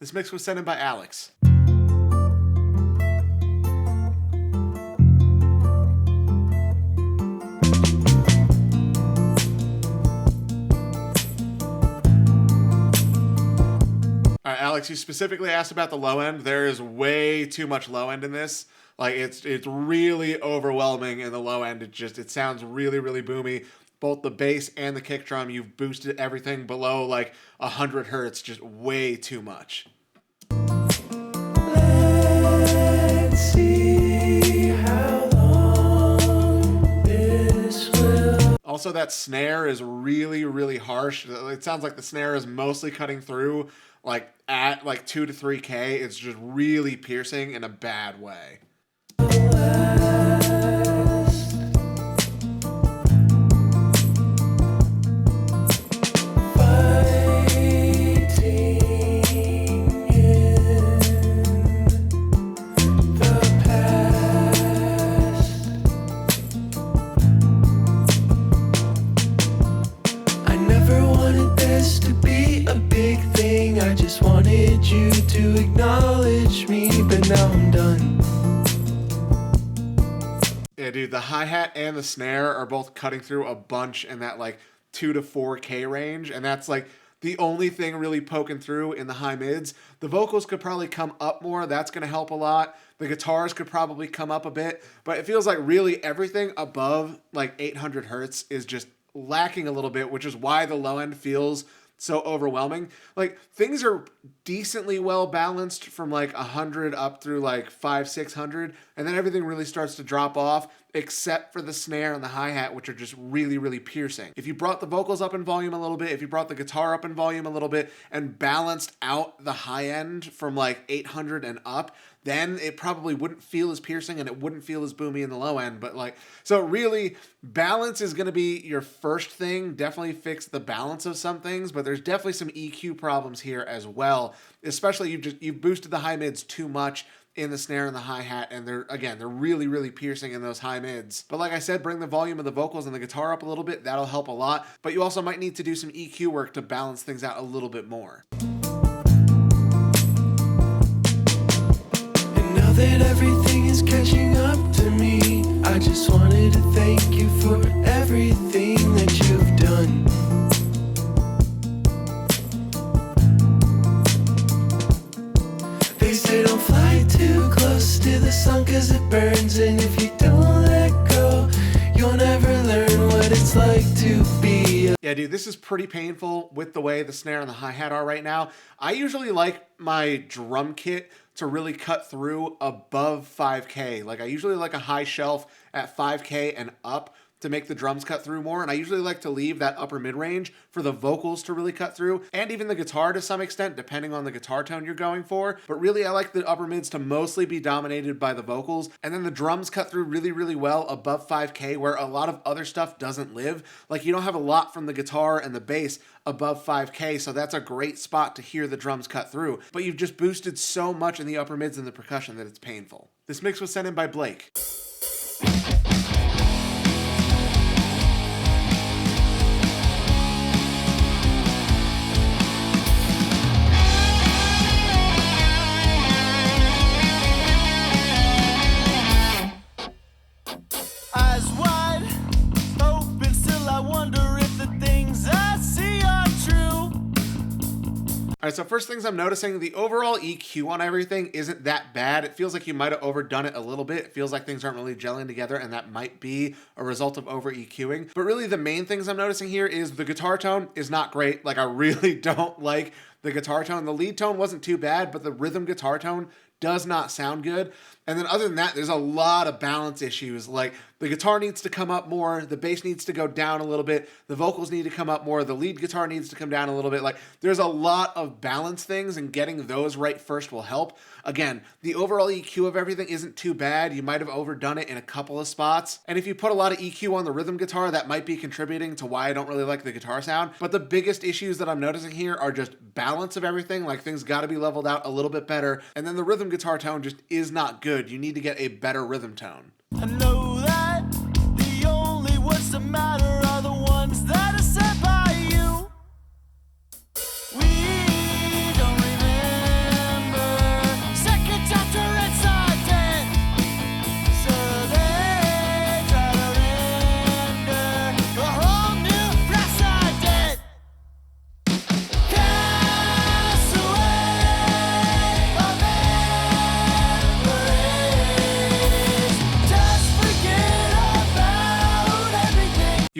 This mix was sent in by Alex. All right, Alex, you specifically asked about the low end. There is way too much low end in this. Like it's really overwhelming in the low end. It sounds really, really boomy. Both the bass and the kick drum, you've boosted everything below like 100 hertz, just way too much. Let's see how long this will. Also, that snare is really, really harsh. It sounds like the snare is mostly cutting through like at like 2 to 3K. It's just really piercing in a bad way. Yeah, dude, the hi-hat and the snare are both cutting through a bunch in that like 2 to 4K range, and that's like the only thing really poking through in the high mids. The vocals could probably come up more. That's going to help a lot. The guitars could probably come up a bit, but it feels like really everything above like 800 hertz is just lacking a little bit, which is why the low end feels so overwhelming. Like things are decently well balanced from like 100 up through like 500-600, and then everything really starts to drop off except for the snare and the hi-hat, which are just really, really piercing. If you brought the vocals up in volume a little bit, if you brought the guitar up in volume a little bit and balanced out the high end from like 800 and up, then it probably wouldn't feel as piercing and it wouldn't feel as boomy in the low end. But like, so really balance is going to be your first thing. Definitely fix the balance of some things, but there's definitely some EQ problems here as well. Especially you've boosted the high mids too much in the snare and the hi-hat, and they're really, really piercing in those high mids. But like I said, bring the volume of the vocals and the guitar up a little bit. That'll help a lot. But you also might need to do some EQ work to balance things out a little bit more. That everything is catching up to me. I just wanted to thank you for everything that you've done. They say don't fly too close to the sun 'cause it burns, and if you don't let go, you'll never learn what it's like to be. Yeah, dude, this is pretty painful with the way the snare and the hi-hat are right now. I usually like my drum kit to really cut through above 5K. Like I usually like a high shelf at 5K and up to make the drums cut through more. And I usually like to leave that upper mid range for the vocals to really cut through, and even the guitar to some extent, depending on the guitar tone you're going for. But really I like the upper mids to mostly be dominated by the vocals. And then the drums cut through really, really well above 5K, where a lot of other stuff doesn't live. Like you don't have a lot from the guitar and the bass above 5K, so that's a great spot to hear the drums cut through. But you've just boosted so much in the upper mids and the percussion that it's painful. This mix was sent in by Blake. All right, so first things I'm noticing, the overall EQ on everything isn't that bad. It feels like you might have overdone it a little bit. It feels like things aren't really gelling together, and that might be a result of over EQing. But really the main things I'm noticing here is the guitar tone is not great. Like I really don't like the guitar tone. The lead tone wasn't too bad, but the rhythm guitar tone does not sound good. And then other than that, there's a lot of balance issues. Like the guitar needs to come up more, the bass needs to go down a little bit, the vocals need to come up more, the lead guitar needs to come down a little bit. Like there's a lot of balance things, and getting those right first will help. Again, the overall EQ of everything isn't too bad. You might have overdone it in a couple of spots. And if you put a lot of EQ on the rhythm guitar, that might be contributing to why I don't really like the guitar sound. But the biggest issues that I'm noticing here are just balance of everything. Like things got to be leveled out a little bit better. And then the rhythm guitar tone just is not good. You need to get a better rhythm tone. I know that the only words that matter are the ones that are said by you. We don't remember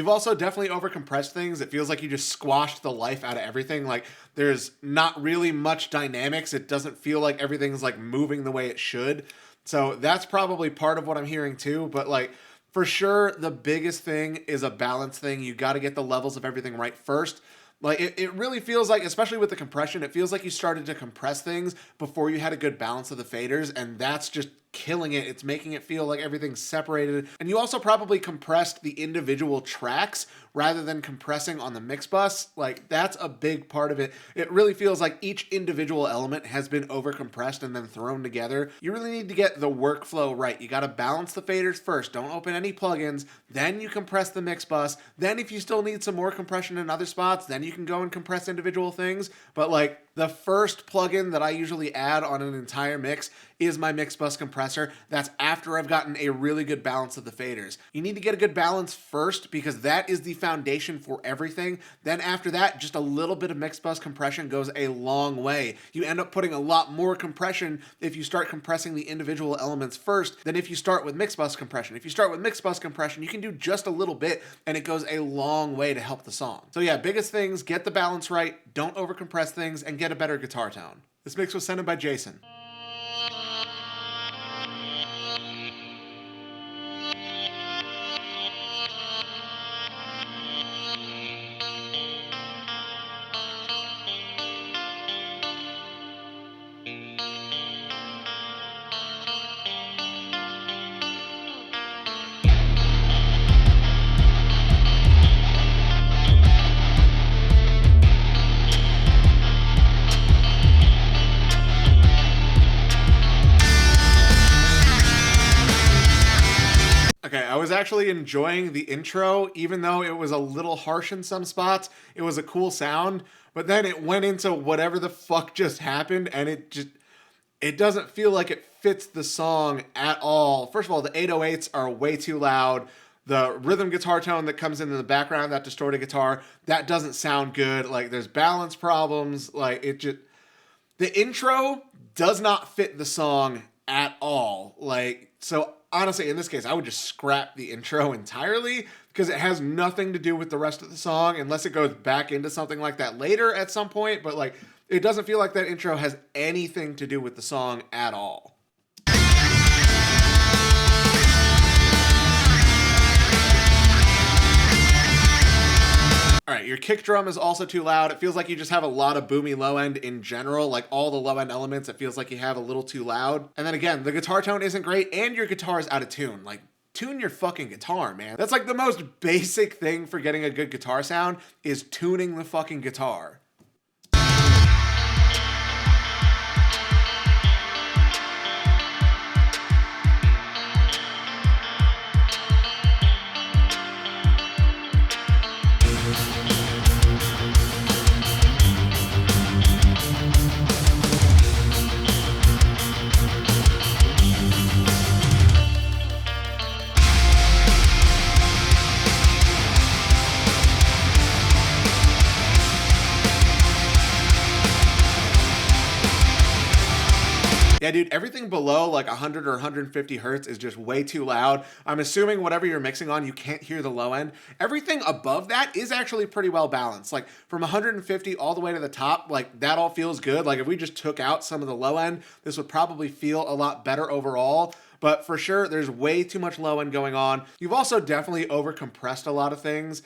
You've also definitely overcompressed things. It feels like you just squashed the life out of everything. Like there's not really much dynamics. It doesn't feel like everything's like moving the way it should. So that's probably part of what I'm hearing too. But like for sure, the biggest thing is a balance thing. You got to get the levels of everything right first. Like it really feels like, especially with the compression, it feels like you started to compress things before you had a good balance of the faders, and that's just killing it. It's making it feel like everything's separated. And you also probably compressed the individual tracks rather than compressing on the mix bus. Like that's a big part of it. It really feels like each individual element has been overcompressed and then thrown together. You really need to get the workflow right. You got to balance the faders first. Don't open any plugins. Then you compress the mix bus. Then if you still need some more compression in other spots, then you can go and compress individual things. But like the first plugin that I usually add on an entire mix is my mix bus compressor. That's after I've gotten a really good balance of the faders. You need to get a good balance first because that is the foundation for everything. Then after that, just a little bit of mix bus compression goes a long way. You end up putting a lot more compression if you start compressing the individual elements first than if you start with mix bus compression. If you start with mix bus compression, you can do just a little bit and it goes a long way to help the song. So yeah, biggest things, get the balance right, don't overcompress things, and get a better guitar tone. This mix was sent in by Jason. Okay, I was actually enjoying the intro, even though it was a little harsh in some spots. It was a cool sound, but then it went into whatever the fuck just happened, and it doesn't feel like it fits the song at all. First of all, the 808s are way too loud. The rhythm guitar tone that comes in the background, that distorted guitar, that doesn't sound good. Like there's balance problems. Like the intro does not fit the song at all. Like, so honestly, in this case, I would just scrap the intro entirely because it has nothing to do with the rest of the song unless it goes back into something like that later at some point. But like, it doesn't feel like that intro has anything to do with the song at all. All right, your kick drum is also too loud. It feels like you just have a lot of boomy low end in general. Like all the low end elements, it feels like you have a little too loud. And then again, the guitar tone isn't great and your guitar is out of tune. Like, tune your fucking guitar, man. That's like the most basic thing for getting a good guitar sound is tuning the fucking guitar. Yeah, dude, everything below like 100 or 150 hertz is just way too loud. I'm assuming whatever you're mixing on, you can't hear the low end. Everything above that is actually pretty well balanced. Like from 150 all the way to the top, like that all feels good. Like if we just took out some of the low end, this would probably feel a lot better overall. But for sure, there's way too much low end going on. You've also definitely overcompressed a lot of things.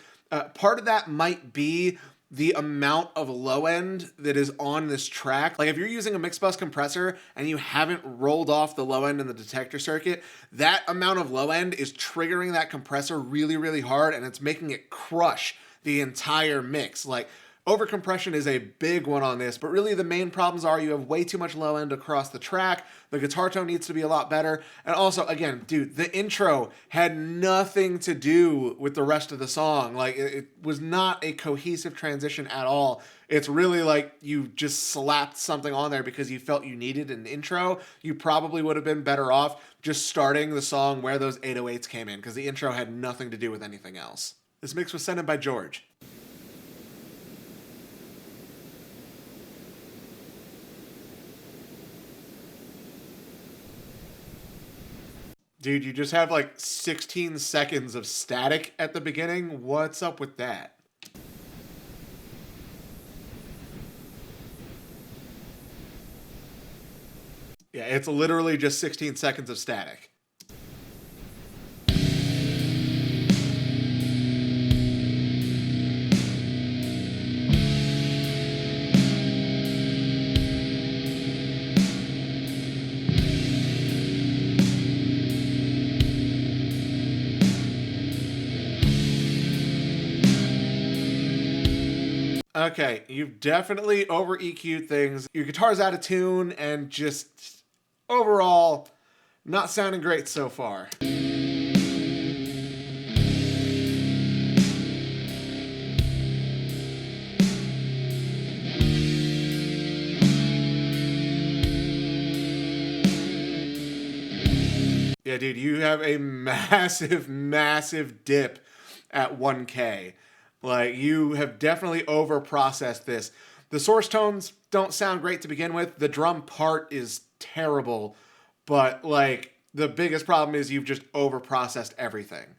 Part of that might be the amount of low end that is on this track. Like if you're using a mix bus compressor and you haven't rolled off the low end in the detector circuit, that amount of low end is triggering that compressor really, really hard and it's making it crush the entire mix. Like overcompression is a big one on this, but really the main problems are you have way too much low end across the track. The guitar tone needs to be a lot better. And also, again, dude, the intro had nothing to do with the rest of the song. Like it was not a cohesive transition at all. It's really like you just slapped something on there because you felt you needed an intro. You probably would have been better off just starting the song where those 808s came in because the intro had nothing to do with anything else. This mix was sent in by George. Dude, you just have like 16 seconds of static at the beginning. What's up with that? Yeah, it's literally just 16 seconds of static. Okay, you've definitely over EQ'd things. Your guitar's out of tune and just overall not sounding great so far. Yeah, dude, you have a massive, massive dip at 1K. Like, you have definitely over processed this. The source tones don't sound great to begin with. The drum part is terrible. But, like, the biggest problem is you've just over processed everything.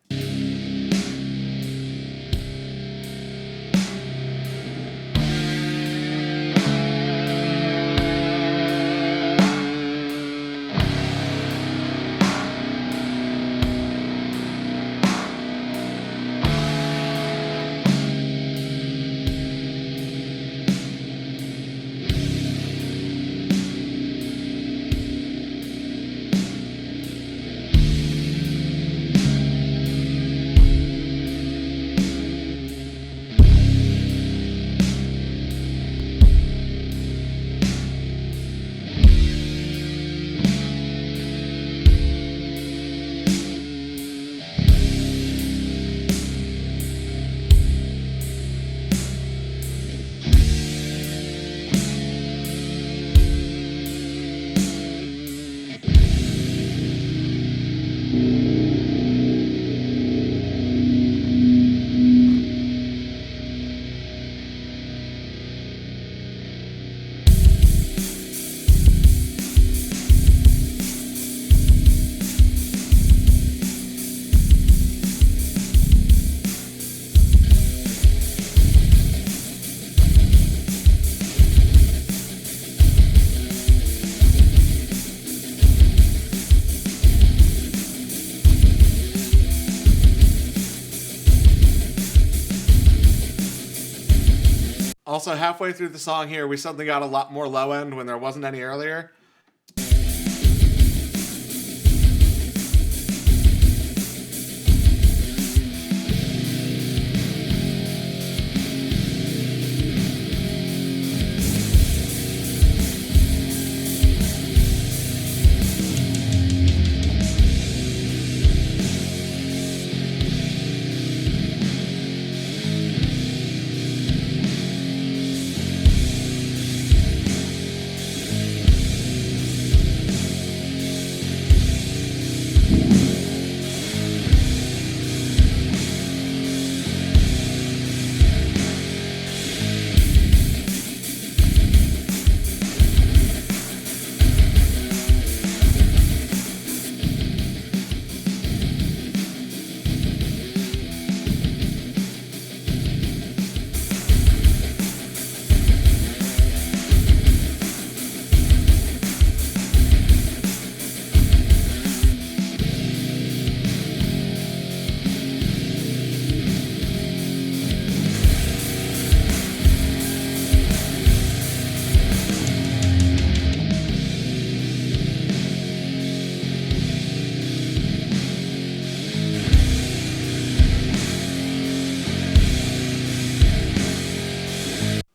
Also, halfway through the song here, we suddenly got a lot more low end when there wasn't any earlier.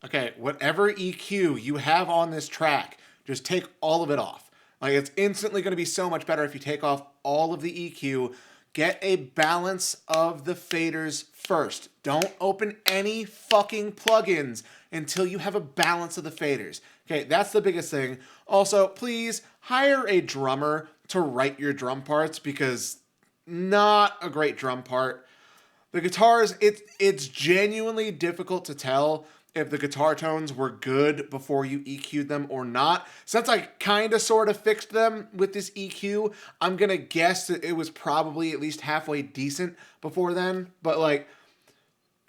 Okay, whatever EQ you have on this track, just take all of it off. Like, it's instantly going to be so much better if you take off all of the EQ. Get a balance of the faders first. Don't open any fucking plugins until you have a balance of the faders. Okay, that's the biggest thing. Also, please hire a drummer to write your drum parts, because not a great drum part. The guitars, it's genuinely difficult to tell if the guitar tones were good before you EQ'd them or not. Since I kind of sort of fixed them with this EQ, I'm going to guess that it was probably at least halfway decent before then. But like,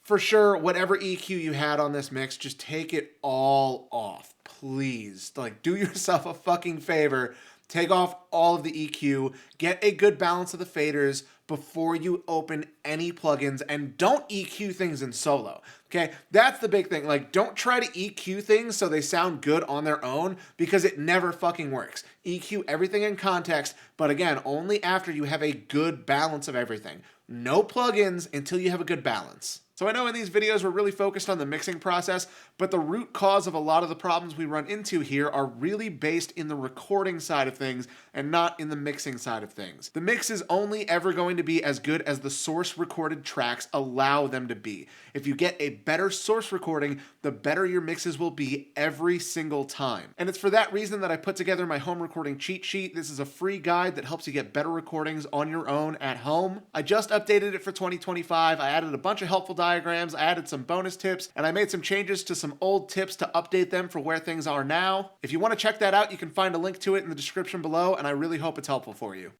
for sure, whatever EQ you had on this mix, just take it all off, please. Like, do yourself a fucking favor. Take off all of the EQ, get a good balance of the faders before you open any plugins, and don't EQ things in solo. Okay, that's the big thing. Like, don't try to EQ things so they sound good on their own, because it never fucking works. EQ everything in context, but again, only after you have a good balance of everything. No plugins until you have a good balance. So I know in these videos we're really focused on the mixing process, but the root cause of a lot of the problems we run into here are really based in the recording side of things and not in the mixing side of things. The mix is only ever going to be as good as the source recorded tracks allow them to be. If you get a better source recording, the better your mixes will be every single time. And it's for that reason that I put together my home recording cheat sheet. This is a free guide that helps you get better recordings on your own at home. I just updated it for 2025. I added a bunch of helpful diagrams, I added some bonus tips, and I made some changes to some old tips to update them for where things are now. If you want to check that out, you can find a link to it in the description below, and I really hope it's helpful for you.